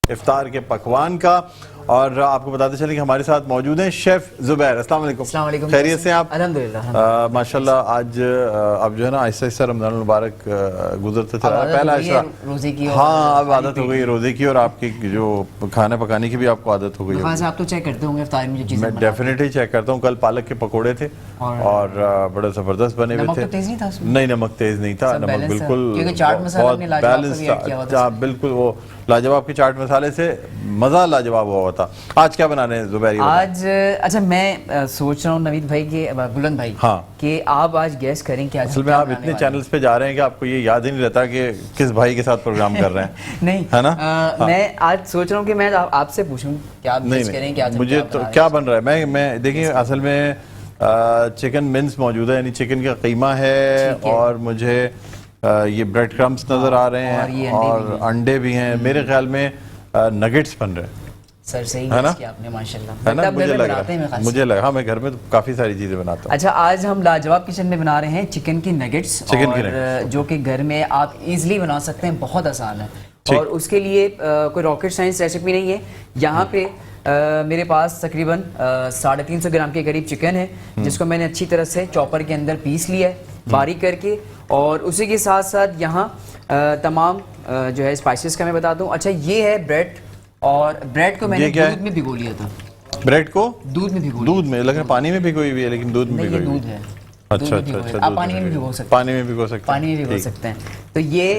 इफ्तार के पकवान का। और आपको बताते चलें कि हमारे साथ मौजूद हैं शेफ जुबैर। अस्सलाम वालेकुम। खैरियत से आप? अल्हम्दुलिल्लाह माशाल्लाह। आज अब जो है ना आहिस्ता आहिस्ता रमजान मुबारक गुजरते चला पहला ऐसा रोजे की। हाँ, अब आदत हो गई रोजे की और आपकी जो खाना पकाने की भी आपको आदत हो गई। आप तो चेक करते होंगे इफ्तार में जो चीजें? मैं डेफिनेटली चेक करता हूँ। कल पालक के पकौड़े थे और बड़े जबरदस्त बने हुए थे। तेज नहीं था? नहीं, नमक तेज नहीं था, नमक बिल्कुल बहुत बैलेंस था। बिल्कुल वो लाजवाब के चाट मसाले से मजा लाजवाब हुआ था। आज क्या बना रहे हैं जुबैर? आज अच्छा मैं सोच रहा हूँ नवीद भाई के बुलंद भाई हाँ कि आप आज गैस करें क्या? असल में आप इतने चैनल्स पे जा रहे हैं कि आपको ये याद ही नहीं रहता कि किस भाई के साथ प्रोग्राम कर रहे हैं। नहीं है ना? मैं आज सोच रहा हूँ कि मैं आपसे पूछूं क्या आप गैस करें क्या? मुझे तो क्या बन रहा है, मैं देखिए असल में चिकन मिन्स मौजूद है, यानी चिकन का कीमा है और मुझे ये ब्रेड क्रम्स नजर आ रहे हैं और अंडे भी हैं। मेरे ख्याल में नगेट्स बन रहे हैं। सर सही है ना? आपने माशाल्लाह। है ना? मुझे लगा हाँ, मैं घर में तो काफी सारी चीजें बनाता हूँ। अच्छा, आज हम लाजवाब किचन में बना रहे हैं चिकन की नगेट्स, जो कि घर में आप इजीली बना सकते हैं, बहुत आसान है। और उसके लिए कोई रॉकेट साइंस रेसिपी नहीं है। यहाँ पे मेरे पास तकरीबन 350 ग्राम के करीब चिकन है, जिसको मैंने अच्छी तरह से चॉपर के अंदर पीस लिया है बारीक करके। और उसी के साथ साथ यहाँ तमाम जो है स्पाइसेस का मैं बता दूं। अच्छा, ये है ब्रेड, और ब्रेड को मैंने दूध में भिगो लिया था। ब्रेड को दूध में भिगो? दूध में, लग रहा पानी में भिगोई हुई है, लेकिन दूध में भिगोई हुई है। अच्छा अच्छा, आप पानी में भी भिगो सकते हैं। पानी में भिगो सकते हैं, पानी में भिगो सकते हैं। तो ये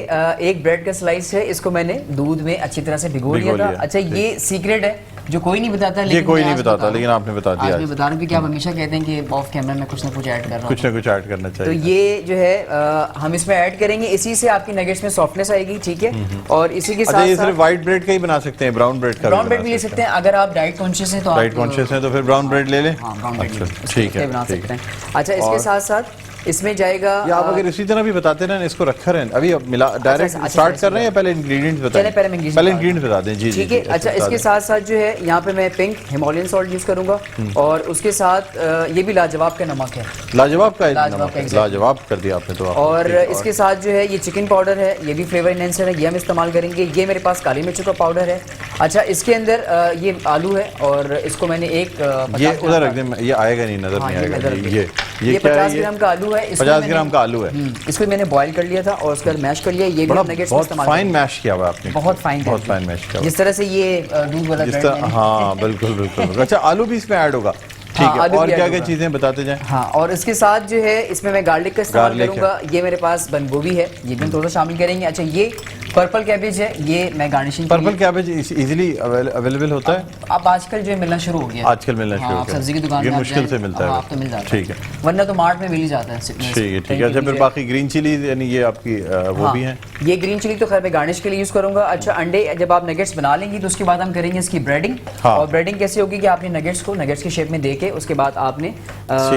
एक ब्रेड का स्लाइस है, इसको मैंने दूध में अच्छी तरह से भिगो लिया था। अच्छा, ये सीक्रेट है जो कोई नहीं बताता, लेकिन कोई नहीं बताता, लेकिन आपने बता दिया। आज मैं बता रहा हूँ कि आप हमेशा कहते हैं कि ऑफ कैमरा में कुछ ना कुछ ऐड कर रहा हूं। कुछ ना कुछ ऐड करना चाहिए। तो ये जो है हम इसमें ऐड करेंगे, इसी से आपकी नगेट्स में सॉफ्टनेस आएगी। ठीक है, और इसी के साथ ये सिर्फ व्हाइट ब्रेड का ही बना सकते हैं, ब्राउन ब्रेड का? ब्राउन ब्रेड भी ले सकते हैं। अगर आप डाइट कॉन्शियस हैं तो डाइट कॉन्शियस हैं तो फिर ब्राउन ब्रेड ले लें। ठीक है, बना सकते हैं। अच्छा, इसके साथ साथ इसमें जाएगा, या आप अगर इसी तरह भी बताते हैं, इसको रखा है अभी मिला डायरेक्ट स्टार्ट कर रहे हैं या पहले इंग्रेडिएंट्स बताएं? पहले इंग्रेडिएंट्स बता दें। जी ठीक है। अच्छा, इसके साथ साथ जो है यहाँ पे मैं पिंक हिमालयन सॉल्ट यूज करूंगा, और उसके साथ ये भी लाजवाब का नमक है। लाजवाब का लाजवाब कर दिया आपने तो। और इसके साथ जो है ये चिकन पाउडर है, ये भी फ्लेवर एनहांसर है, ये हम इस्तेमाल करेंगे। ये मेरे पास काली मिर्चों का पाउडर है। अच्छा, इसके अंदर ये आलू है और इसको मैंने ये उधर रख दें, ये आएगा नहीं, नजर नहीं आएगा। ये 50 ग्राम का आलू है, 50 ग्राम का आलू है। इसको मैंने बॉईल कर लिया था और उसके बाद मैश कर लिया। ये भी नगेट्स में इस्तेमाल फाइन मैश किया हुआ आपने, बहुत फाइन मैश किया, जिस तरह से ये दूध वाला ब्रेड। हाँ बिल्कुल बिल्कुल। अच्छा, आलू भी इसमें ऐड होगा? ठीक है, और क्या क्या चीजें बताते जाएं? हाँ, और इसके साथ जो है इसमें मैं गार्लिक का इस्तेमाल करूंगा। ये मेरे पास बंद गोभी है, ये भी थोड़ा शामिल करेंगे। अच्छा, ये पर्पल कैबेज है, ये मैं garnishing. Purple cabbage easily available होता है? अब आजकल जो मिलना शुरू हो गया, आजकल मिलना शुरू हो गया। सब्जी की दुकान में मुश्किल से मिलता है, तो मिल जाता है। ठीक है, वरना तो मार्ट में मिल ही जाता है। ठीक है। अच्छा, फिर बाकी ग्रीन चिली यानी ये आपकी वो भी है? ये ग्रीन चिली तो खैर मैं गार्निश के लिए यूज करूंगा। अच्छा, अंडे जब आप नगेट्स बना लेंगी तो उसके बाद हम करेंगे इसकी ब्रेडिंग। और ब्रेडिंग कैसे होगी कि आपने नगेट्स को नगेट्स की शेप में देके उसके बाद आपने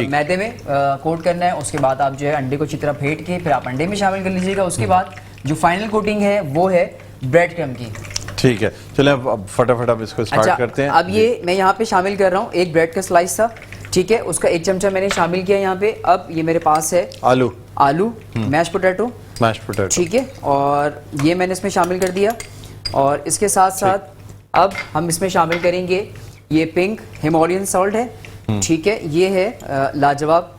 मैदे में कोट करना है। उसके बाद आप जो है अंडे को अच्छी तरह फेंट के फिर आप अंडे में शामिल कर लीजिएगा। उसके बाद जो फाइनल कोटिंग है वो है ब्रेड क्रम्ब की। ठीक है, चलें अब फटाफट अब इसको स्टार्ट करते हैं। अब ये मैं यहाँ पे शामिल कर रहा हूँ, एक ब्रेड का स्लाइस था, ठीक है, उसका 1 चमचा मैंने शामिल किया यहाँ पे। अब ये मेरे पास है आलू मैश पोटैटो, ठीक है, और ये मैंने इसमें शामिल कर दिया। और इसके साथ साथ अब हम इसमें शामिल करेंगे ये पिंक हिमालयन सॉल्ट है, ठीक है, ये है लाजवाब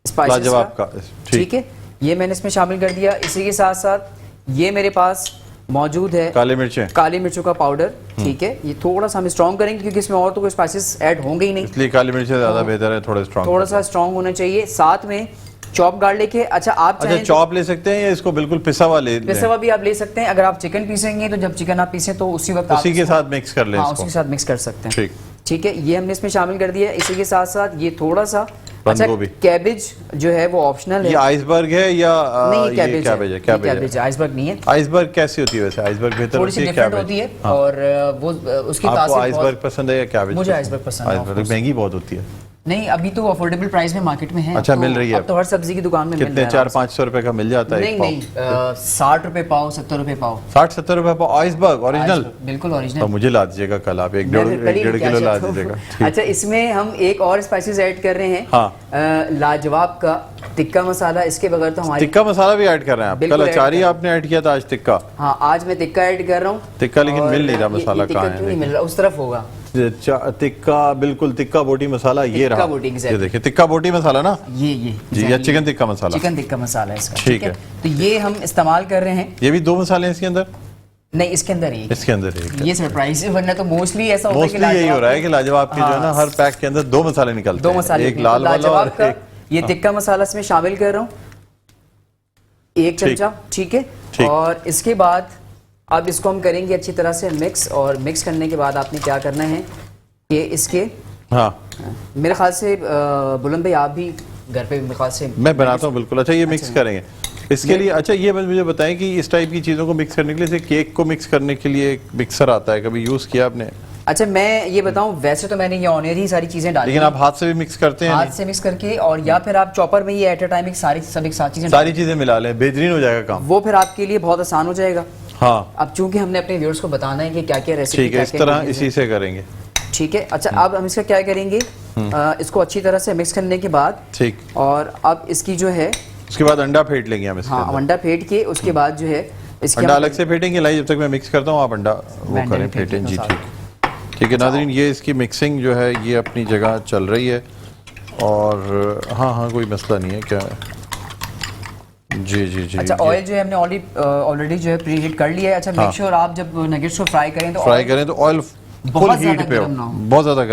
स्पाइसेस का, ठीक है, ये मैंने इसमें शामिल कर दिया। इसी के साथ साथ ये मेरे पास मौजूद है काली मिर्चों का पाउडर, ठीक है। ये थोड़ा सा हम स्ट्रॉन्ग करेंगे क्योंकि इसमें और तो कोई स्पाइसेस ऐड होंगे ही नहीं, इसलिए काली मिर्च ज्यादा बेहतर है, थोड़ा सा स्ट्रॉन्ग होना चाहिए। साथ में चॉप गार्लिक है। अच्छा, आप चॉप ले सकते हैं या इसको बिल्कुल पिसा हुआ भी आप ले सकते हैं। अगर आप चिकन पीसेंगे तो जब चिकन आप पीसें तो उसी वक्त उसी के साथ मिक्स कर लें, उसके साथ मिक्स कर सकते हैं, ठीक है। ये हमने इसमें शामिल कर दिया। इसी के साथ साथ ये थोड़ा सा कैबेज जो है वो ऑप्शनल है। ये आइसबर्ग है या नहीं? कैबेज आइसबर्ग नहीं है। आइसबर्ग कैसी होती है वैसे? आइसबर्ग बेहतर थोड़ी सी डिफरेंट होती है। और वो उसकी तासीर आइसबर्ग पसंद है या कैबेज? मुझे आइसबर्ग पसंद है। आइसबर्ग महंगी बहुत होती है। नहीं, अभी तो अफोर्डेबल प्राइस में मार्केट में है। अच्छा, तो मिल रही है अब तो हर सब्जी की दुकान में कितने 400-500 रुपए का मिल जाता है? नहीं नहीं, 60 रुपए पाव, 70 रुपए पाव। 60-70 रुपए पाव आइसबर्ग ओरिजिनल? बिल्कुल ओरिजिनल। तो मुझे ला दीजिएगा कल, आप 1-1.5 किलो ला दीजिएगा। अच्छा, इसमें हम एक और स्पाइसेस ऐड कर रहे हैं। हाँ। लाजवाब का टिक्का मसाला, इसके बगैर तो हमारी टिक्का मसाला भी ऐड कर रहे हैं आप? कल अचारी आपने ऐड किया था, आज टिक्का? हाँ, आज मैं टिक्का ऐड कर रहा हूँ। टिक्का लेकिन मिल नहीं रहा, मसाला कहाँ है? नहीं मिल रहा, उस तरफ होगा टिक्का। बिल्कुल टिक्का बोटी मसाला, ये रहा। ये देखिए टिक्का बोटी मसाला ना, ये जी, या चिकन टिक्का मसाला? चिकन टिक्का मसाला है इसका। ठीक है, तो ये हम इस्तेमाल कर रहे हैं। ये भी 2 मसाले हैं इसके अंदर? नहीं, इसके अंदर ही, इसके अंदर ही। ये सरप्राइज है, वरना तो मोस्टली ऐसा होता है कि यही हो रहा है कि लाजवाब के जो है ना, हर पैक के अंदर 2 मसाले निकलते हैं। 2 मसाले, एक लाल वाला और एक ये टिक्का मसाला इसमें शामिल कर रहा हूँ, 1 चमचा। ठीक है, और इसके बाद अब इसको हम करेंगे अच्छी तरह से मिक्स, और मिक्स करने के बाद आपने क्या करना है कि इसके, हाँ, मेरे ख्याल से बुलंद भाई आप भी घर पे मेरे ख्याल से मैं बनाता हूँ बिल्कुल। अच्छा, ये मिक्स करेंगे इसके लिए? अच्छा, ये मुझे बताएं कि इस टाइप की चीज़ों को मिक्स करने के लिए, केक को मिक्स करने के लिए एक मिक्सर आता है, कभी यूज़ किया आपने? अच्छा, मैं ये बताऊं, वैसे तो मैंने ये ऑनियर ही सारी चीजें डाली, लेकिन आप हाथ से भी मिक्स करते हैं? हाथ से मिक्स करके, और या फिर आप चॉपर में ये एट अ टाइम एक सारी चीजें मिला लें, बेहतरीन हो जाएगा काम। वो फिर आपके लिए बहुत आसान हो जाएगा। हाँ, अब चूंकि हमने अपने व्यूअर्स को बताना है कि क्या क्या रेसिपी, ठीक है, इस तरह इसी से करेंगे। ठीक है। अच्छा, अब हम इसका क्या करेंगे, इसको अच्छी तरह से मिक्स करने के बाद, ठीक, और अब इसकी जो है, उसके बाद अंडा फेंट लेंगे हम इसके हाँ, अंडा फेंट के उसके बाद जो है इसके अंडा अलग से फेंटेंगे। लाई, जब तक मैं मिक्स करता हूँ आप अंडा वो करें, फेंटें। जी ठीक है नाज़रीन, ये इसकी मिक्सिंग जो है ये अपनी जगह चल रही है, और हाँ, कोई मसला नहीं है क्या? जी जी जी। अच्छा, ऑयल जो है हमने ऑलरेडी जो है प्री हीट कर लिया है। अच्छा, मेक श्योर आप जब नगेट्स को फ्राई करें तो ऑयल फुल हीट पे हो, बहुत ज्यादा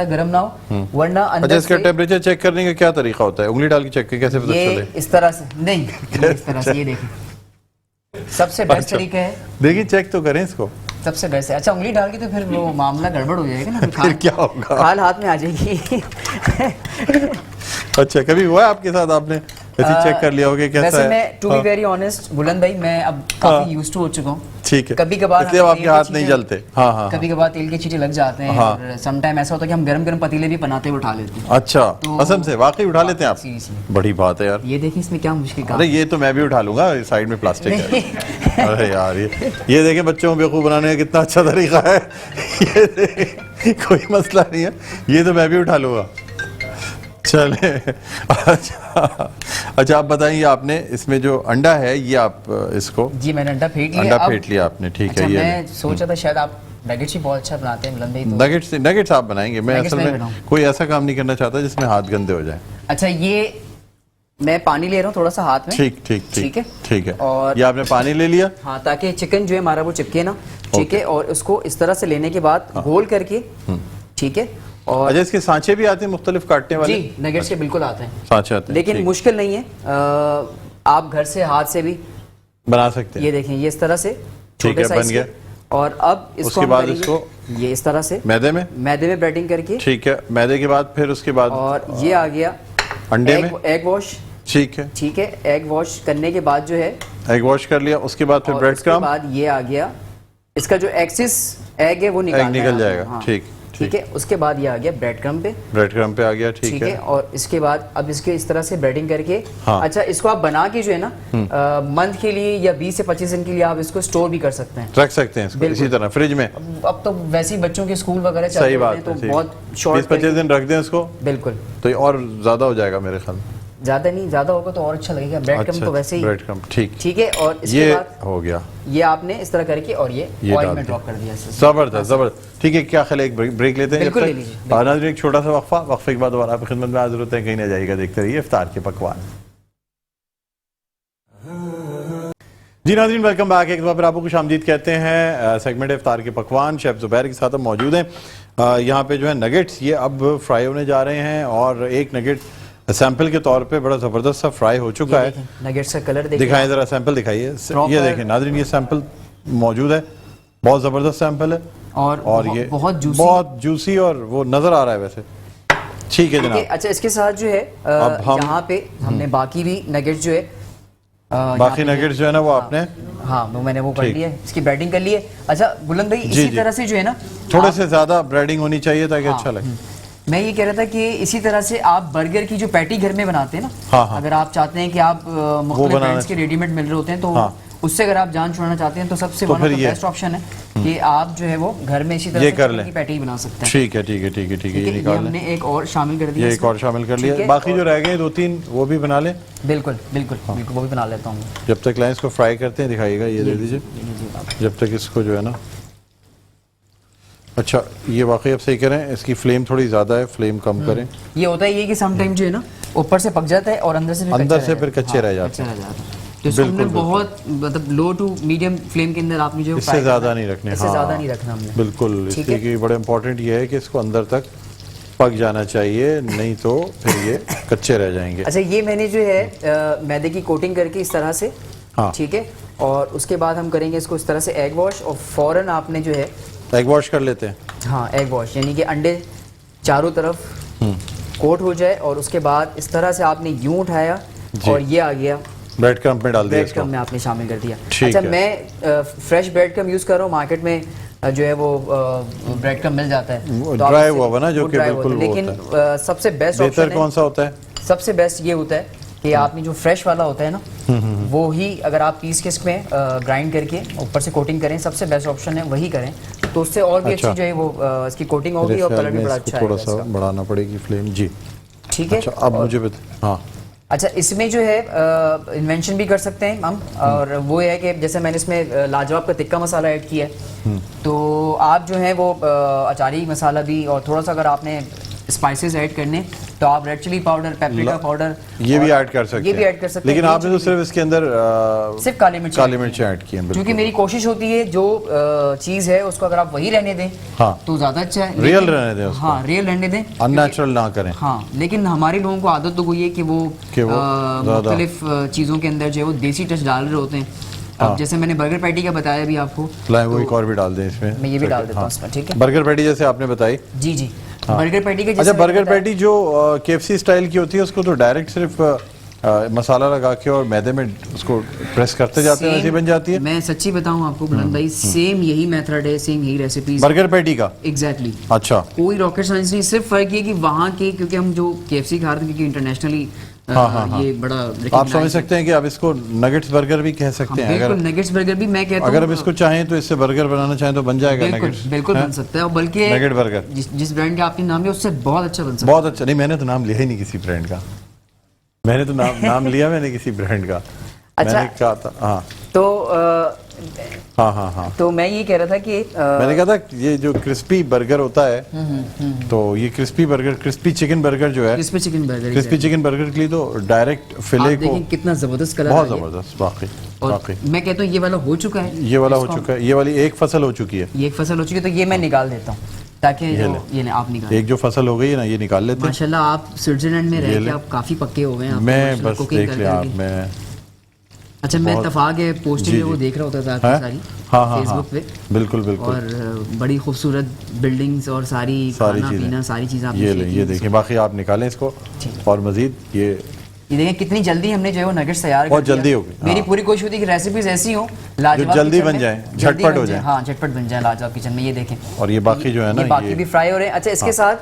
गर्म ना हो, वरना अंदर। अच्छा, इसका टेम्परेचर चेक करने का क्या तरीका होता है? उंगली डाल के चेक कैसे पता चले? इस तरह से नहीं, इस तरह से, ये देखिए सबसे बेस्ट तरीका है। देखिए, चेक तो करें इसको, सबसे बेस्ट है। अच्छा, उंगली डाल के तो फिर वो मामला गड़बड़ हो जाएगा ना, फिर क्या होगा? खाल हाथ में आ जाएगी। अच्छा, कभी हुआ है आपके साथ, आपने ऐसे चेक कर लिया होगा कैसा वैसे है? मैं टू बी वेरी ऑनेस्ट बुलंद भाई, मैं अब काफी यूज्ड टू हो चुका हूँ। ठीक है, कभी कभार इसलिए आपके हाथ नहीं जलते? हाँ, कभी कभार तेल के छींटे लग जाते हैं, और सम टाइम ऐसा होता है कि हम गरम पतीले भी बनाते हुए उठा लेते हैं। अच्छा, कसम से वाकई उठा लेते हैं आप? बड़ी बात है यार। ये देखिए, इसमें क्या मुश्किल काम। अरे, ये तो मैं भी उठा लूंगा, साइड में प्लास्टिक है। अरे यार, ये देखें, बच्चों को बेवकूफ बनाने का कितना अच्छा तरीका है। ये कोई मसला नहीं है, ये तो मैं भी उठा लूंगा। चले, अच्छा आप बताइए, आपने इसमें जो अंडा है ये आप इसको? जी, मैंने अंडा फेंट लिया आपने, ठीक अच्छा, है। ये मैं सोचा था शायद आप नगेट्स ही बहुत अच्छा बनाते हैं बुलंद भाई, नगेट्स आप बनाएंगे। मैं असल में कोई ऐसा काम नहीं करना चाहता जिसमें हाथ गंदे हो जाए। अच्छा, ये मैं पानी ले रहा हूँ थोड़ा सा हाथ में। ठीक है, और ये आपने पानी ले लिया? हाँ, ताकि चिकन जो है हमारा वो चिपके ना। ठीक है, और उसको इस तरह से लेने के बाद गोल करके, ठीक है। और अच्छा, इसके सांचे भी आते हैं मुख्तलिफ काटने वाले? जी, नगेट्स के बिल्कुल आते हैं, सांचे आते हैं, लेकिन मुश्किल नहीं है, आप घर से हाथ से भी बना सकते हैं। ये देखें, ये इस तरह से ठीक है, बन गया। और अब इसको उसके बाद इसको ये इस तरह से मैदे में ब्रेडिंग करके, ठीक है, मैदे के बाद फिर उसके बाद, और ये आ गया अंडे में एग वॉश। ठीक है, एग वॉश करने के बाद जो है, एग वॉश कर लिया, उसके बाद फिर ब्रेड क्रम्ब, बाद ये आ गया, इसका जो एक्सिस एग है वो निकल जाएगा। ठीक है, उसके बाद ये आ गया ब्रेड क्रम्ब पे आ गया। ठीक है, और इसके बाद अब इसके इस तरह से ब्रेडिंग करके, अच्छा, इसको आप बना के जो है ना, मंथ के लिए या 20 से 25 दिन के लिए आप इसको स्टोर भी कर सकते हैं, रख सकते हैं इसको इसी तरह फ्रिज में। अब तो वैसे ही बच्चों के स्कूल वगैरह चल रहे हैं, तो बहुत शॉर्ट 20-25 दिन रख दें इसको, बिल्कुल, तो और ज्यादा हो जाएगा मेरे ख्याल में। ज्यादा नहीं, ज्यादा होगा तो और अच्छा लगेगा। ब्रेड क्रम्ब तो वैसे ही ब्रेड क्रम्ब, ठीक है। और इसके बाद हो गया, ये आपने इस तरह करके और ये ऑयल में ड्रॉप कर दिया। जबरदस्त। ठीक है, क्या ख्याल है, एक ब्रेक लेते हैं? बिल्कुल ले लीजिए। नाज़रीन, एक छोटा सा वक्फे के बाद दोबारा आपकी खिदमत में हाजिर होते हैं, कहीं ना जाइएगा, देखते रहिए इफ्तार के पकवान। जी नाज़रीन, वेलकम बैक। एक बार आपको खुशामदीद कहते हैं। सेगमेंट इफ्तार के पकवान, शेफ ज़ुबैर के साथ हम मौजूद हैं। यहाँ पे जो है नगेट्स ये अब फ्राई होने जा रहे हैं, और एक नगेट सैंपल के तौर पे बड़ा ज़बरदस्त सा फ्राई हो चुका है। नगेट्स का कलर दिखाएं ज़रा, सैंपल दिखाइए। ये देखें नाज़रीन, ये सैंपल मौजूद है, बहुत ज़बरदस्त सैंपल है, और ये बहुत जूसी और वो नज़र आ रहा है वैसे। ठीक है जनाब। अच्छा, इसके साथ जो है यहाँ पे हमने बाकी भी नगेट्स जो है, बाकी नगेट्स जो है ना वो आपने, हाँ, वो मैंने वो कर लिया, इसकी ब्रेडिंग कर ली है। अच्छा बुलंद भाई, इसी तरह से जो है ना, थोड़े से ज़्यादा ब्रेडिंग होनी चाहिए ताकि अच्छा लगे। मैं ये कह रहा था कि इसी तरह से आप बर्गर की जो पैटी घर में बनाते हैं ना, हाँ, हाँ। अगर आप चाहते हैं कि आप मुख्तलिफ ब्रांड्स के रेडीमेड मिल रहे होते हैं तो उससे अगर आप जान छुड़ाना चाहते हैं तो सबसे बेस्ट ऑप्शन है कि आप जो है वो घर में इसी तरह से की पैटी बना सकते हैं। ठीक है ठीक है ठीक है ठीक है, ये निकाल हमने एक और शामिल कर दिया, ये एक और शामिल कर लिया, बाकी जो रह गए 2-3 वो भी बना लें। बिल्कुल बिल्कुल बिल्कुल, वो भी बना लेता हूँ। जब तक लाइंस को फ्राई करते हैं दिखाइएगा, ये दे दीजिए जब तक इसको जो है ना। अच्छा, ये वाकई आप सही करें, इसकी फ्लेम थोड़ी ज़्यादा है, फ्लेम कम करें। ये होता है ये कि सम टाइम जो है ना ऊपर से पक जाता है और अंदर से फिर कच्चे रह जाते हैं। तो बिल्कुल बहुत मतलब लो टू मीडियम फ्लेम के अंदर आपने जो इससे ज़्यादा नहीं रखने, इससे ज़्यादा नहीं रखना हमने। बिल्कुल, इसलिए कि बड़ा इंपॉर्टेंट ये है कि इसको अंदर तक पक जाना चाहिए, नहीं तो फिर ये कच्चे रह जाएंगे। अच्छा, ये मैंने जो है मैदे की कोटिंग करके इस तरह से, ठीक है, और उसके बाद हम करेंगे इसको इस तरह से एग वॉश, और फौरन आपने जो है एग वॉश कर लेते हैं। हाँ, एग वॉश यानी कि अंडे चारों तरफ कोट हो जाए और उसके बाद इस तरह से आपने यूं उठाया और ये आ गया ब्रेड क्रम्ब में डाल दिया, ब्रेड क्रम्ब में आपने शामिल कर दिया। अच्छा, मैं फ्रेश ब्रेड क्रम्ब यूज़ कर रहा हूँ, मार्केट में जो है वो ब्रेड क्रम्ब मिल जाता है तो ड्राई हुआ ना, जो कि बिल्कुल, लेकिन सबसे बेस्ट ऑप्शन कौन सा होता है? सबसे बेस्ट ये होता है कि आपने जो फ्रेश वाला होता है ना, वो ही अगर आप पीस के इसमें ग्राइंड करके ऊपर से कोटिंग करें, सबसे बेस्ट ऑप्शन है वही करें, तो उससे और भी अच्छी जो है वो इसकी कोटिंग होगी और कलर भी बड़ा अच्छा है। थोड़ा सा बढ़ाना पड़ेगी फ्लेम जी। ठीक है, अच्छा, अब मुझे हाँ, अच्छा, इसमें जो है इन्वेंशन भी कर सकते हैं हम, और वो है कि जैसे मैंने इसमें लाजवाब का तिक्का मसाला ऐड किया है, तो आप जो है वो अचारी मसाला भी, और थोड़ा सा अगर आपने स्पाइसेस ऐड करने तो आप red chilli powder, paprika powder ये भी ऐड कर सकते हैं, लेकिन आपने तो सिर्फ इसके अंदर सिर्फ काली मिर्च ऐड की है। क्योंकि मेरी कोशिश होती है जो चीज़ है उसको अगर आप वही रहने दें तो ज़्यादा अच्छा है, रियल रहने दें उसको। हाँ, रियल रहने दें, अननेचुरल ना करें। हाँ, लेकिन हमारे लोगों को आदत तो वही है कि वो मुख्तलिफ चीज़ों के अंदर जो है वो देसी टच डाल रहे होते हैं। अब जैसे मैंने बर्गर पैटी का बताया भी आपको, वो एक और भी डाल दें इसमें, मैं ये भी डाल देता हूँ इसमें, ठीक है। बर्गर पैटी जैसे आपने बताई, जी जी, बर्गर पैटी के अच्छा, बर्गर पैटी जो केएफसी स्टाइल की होती है उसको तो डायरेक्ट सिर्फ मसाला लगा के और मैदे में उसको प्रेस करते जाते हैं, ऐसी बन जाती है। मैं सच्ची बताऊं आपको बुलंद भाई, सेम यही मेथड है, सेम यही रेसिपी बर्गर पैटी का। एग्जैक्टली। अच्छा, कोई रॉकेट साइंस नहीं, सिर्फ फर्क ये कि वहाँ के, क्योंकि हम जो केएफसी खा रहे थे, क्योंकि इंटरनेशनली ये बड़ा आप समझ सकते हैं कि आप इसको नगेट्स बर्गर भी कह सकते हैं। बिल्कुल, नगेट्स बर्गर भी मैं कहता हूं, अगर आप इसको चाहें तो इससे बर्गर बनाना चाहें तो बन जाएगा। नगेट्स बिल्कुल बन सकता है, और बल्कि नगेट बर्गर जिस ब्रांड का आपने नाम लिया उससे बहुत अच्छा बन सकता है। बहुत अच्छा। नहीं, मैंने तो नाम लिया ही नहीं किसी ब्रांड का, मैंने तो नाम लिया मैंने किसी ब्रांड का। अच्छा, मैंने कहा था हाँ, तो हाँ, तो मैं ये कह रहा था कि मैंने कहा था ये जो क्रिस्पी बर्गर होता है, तो ये crispy burger, crispy chicken burger जो है, क्रिस्पी चिकन बर्गर के लिए तो डायरेक्ट फिले को, कितना जबरदस्त कलर, बहुत जबरदस्त, वाकई। मैं कहता हूँ ये वाला हो चुका है, ये वाला हो चुका है, ये वाली एक फसल हो चुकी है, ये एक फसल हो चुकी है, तो ये मैं निकाल देता हूँ ताकि ये आप निकाल, एक जो फसल हो गई है ना, ये निकाल लेते हैं। माशाल्लाह, आप स्विट्जरलैंड में रह के आप काफी पक्के हो गए हैं। मैं बस देख लिया आप, मैं अच्छा, मैं इत्तेफाक है पोस्टिंग में वो देख रहा होता था आपकी सारी, फेसबुक पे, बिल्कुल, और बड़ी खूबसूरत बिल्डिंग्स और सारी खाना पीना सारी चीज़ें आप ये देखें। बाकी आप निकालें इसको, और मजीद ये देखें कितनी जल्दी हमने जो है वो नगेट्स तैयार बहुत जल्दी हो गई। मेरी पूरी कोशिश होती है कि रेसिपीज ऐसी हो लाजवाब, जल्दी बन जाए, झटपट हो जाए। हाँ, झटपट बन जाए लाजवाब किचन में। ये देखें, और ये बाकी जो है ना, बाकी भी फ्राई हो रहे हैं। अच्छा, इसके साथ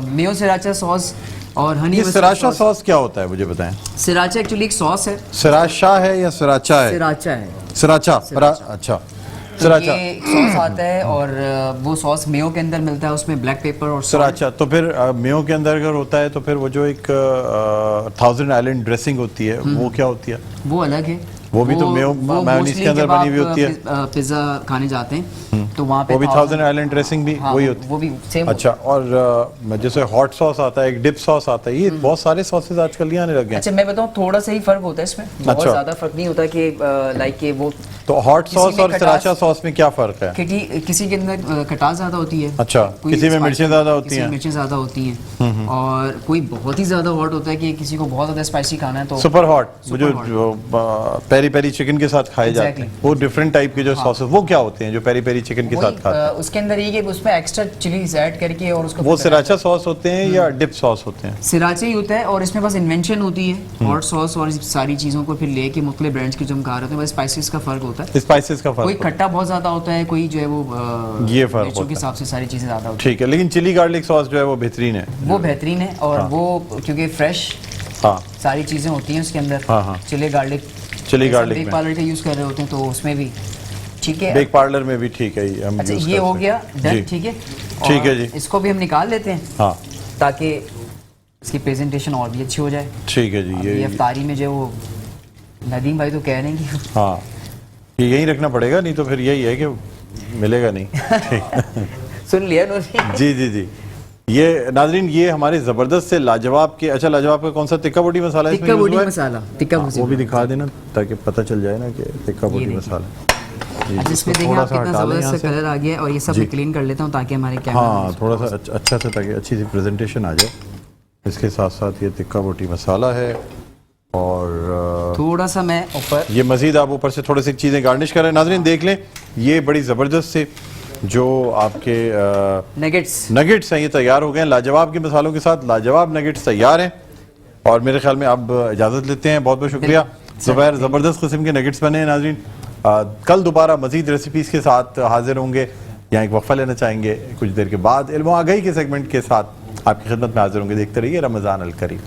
मेयो सराचा सॉस और हनी। ये सराचा सॉस क्या होता है मुझे बताएं? सराचा एक्चुअली एक सॉस है। सराचा है या सराचा है? सराचा है। सराचा, अच्छा, सराचा ये सॉस आता है, और वो सॉस मेयो के अंदर मिलता है, उसमें ब्लैक पेपर और सराचा। तो फिर मेयो के अंदर अगर होता है तो फिर वो जो एक 1000 आइलैंड ड्रेसिंग होती है, वो क्या होती है? वो अलग है, वो भी तो मेयोनीज के अंदर बनी हुई होती है। पिज्जा खाने जाते हैं तो वहाँ पे वो भी 1000 आइलैंड ड्रेसिंग भी वही होती है, वो भी सेम। अच्छा, और जैसे हॉट सॉस आता है, एक डिप सॉस आता है, ये बहुत सारे सॉसेस आजकल ये आने लगे हैं। अच्छा, मैं बताऊँ, थोड़ा सा ही फर्क होता है इसमें, बहुत ज्यादा फर्क नहीं होता कि लाइक के वो। तो हॉट सॉस और सराचा सॉस में क्या फर्क है? किसी के अंदर खटास ज्यादा होती है, अच्छा, किसी में मिर्चें ज्यादा होती हैं, मिर्चें ज्यादा होती हैं, और कोई बहुत ही ज्यादा हॉट होता है कि किसी को बहुत ज्यादा स्पाइसी खाना है तो सुपर हॉट। जो पेरी पेरी चिकन के साथ खाए जाते हैं, वो डिफरेंट टाइप के जो सॉसेस, वो क्या होते हैं जो पेरी पेरी चिकन के साथ खाते हैं? उसके अंदर ये कि उसमें एक्स्ट्रा चिलीज ऐड करके और उसको वो सिराचा सॉस होते हैं या डिप सॉस होते हैं? सिराचा ही होता है, और इसमें बस इन्वेंशन होती है हॉट सॉस और इस सारी चीज़ों को फिर लेके मुख्तलिफ ब्रांड्स की जो हम खा रहे हैं, बस स्पाइसेस का फर्क होता है। स्पाइसेस का कोई फर्क खट्टा बहुत ज़्यादा होता है, कोई जो है वो ये फर्क मिर्चों के हिसाब से सारी चीज़ें ज़्यादा होती ठीक है, लेकिन चिली गार्लिक सॉस जो है वो बेहतरीन है, वो बेहतरीन है। और वो क्योंकि फ्रेश सारी चीज़ें होती हैं उसके अंदर, चिली गार्लिक बेक पार्लर का यूज़ कर रहे होते हैं तो उसमें भी ठीक है, बेक पार्लर में भी ठीक है। हम अच्छा ये हो गया डन, ठीक है, ठीक है जी। इसको भी हम निकाल लेते हैं हाँ, ताकि इसकी प्रेजेंटेशन और भी अच्छी हो जाए। ठीक है जी। ये अफ्तारी में जो वो नदीम भाई तो कह रहे हैं कि हाँ ये यही रखना पड़ेगा, नहीं तो फिर यही है कि मिलेगा नहीं। ठीक सुन लिया उन्होंने। जी जी जी। ये नाजरीन, ये हमारे जबरदस्त से लाजवाब के, अच्छा लाजवाब का कौन सा टिक्का बोटी मसाला है? टिक्का बोटी मसाला, टिक्का वो भी दिखा देना ताकि पता चल जाए ना कि टिक्का बोटी मसाला। जिसमें देखिए आप कितना जबरदस्त कलर आ गया है, और ये सब क्लीन कर लेता हूँ ताकि हमारे कैमरा, हाँ थोड़ा सा अच्छा से, ताकि अच्छी सी प्रेजेंटेशन आ जाए। इसके साथ साथ ये टिक्का बोटी मसाला है, और थोड़ा सा मैं ऊपर, ये मजीद आप ऊपर से थोड़ी सी चीज़ें गार्निश करें। नाजरीन देख लें, ये बड़ी ज़बरदस्त से जो आपके नगेट्स हैं ये तैयार हो गए हैं लाजवाब के मसालों के साथ। लाजवाब नगेट्स तैयार हैं, और मेरे ख्याल में अब इजाज़त लेते हैं। बहुत बहुत शुक्रिया ज़ुबैर, ज़बरदस्त किस्म के नगेट्स बने हैं नाजरीन। कल दोबारा मजीद रेसिपीज़ के साथ हाजिर होंगे, यहाँ एक वक्फा लेना चाहेंगे, कुछ देर के बाद इल्म आगाही के सेगमेंट के साथ आपकी खिदमत में हाजिर होंगे। देखते रहिए रमज़ान अल करीम।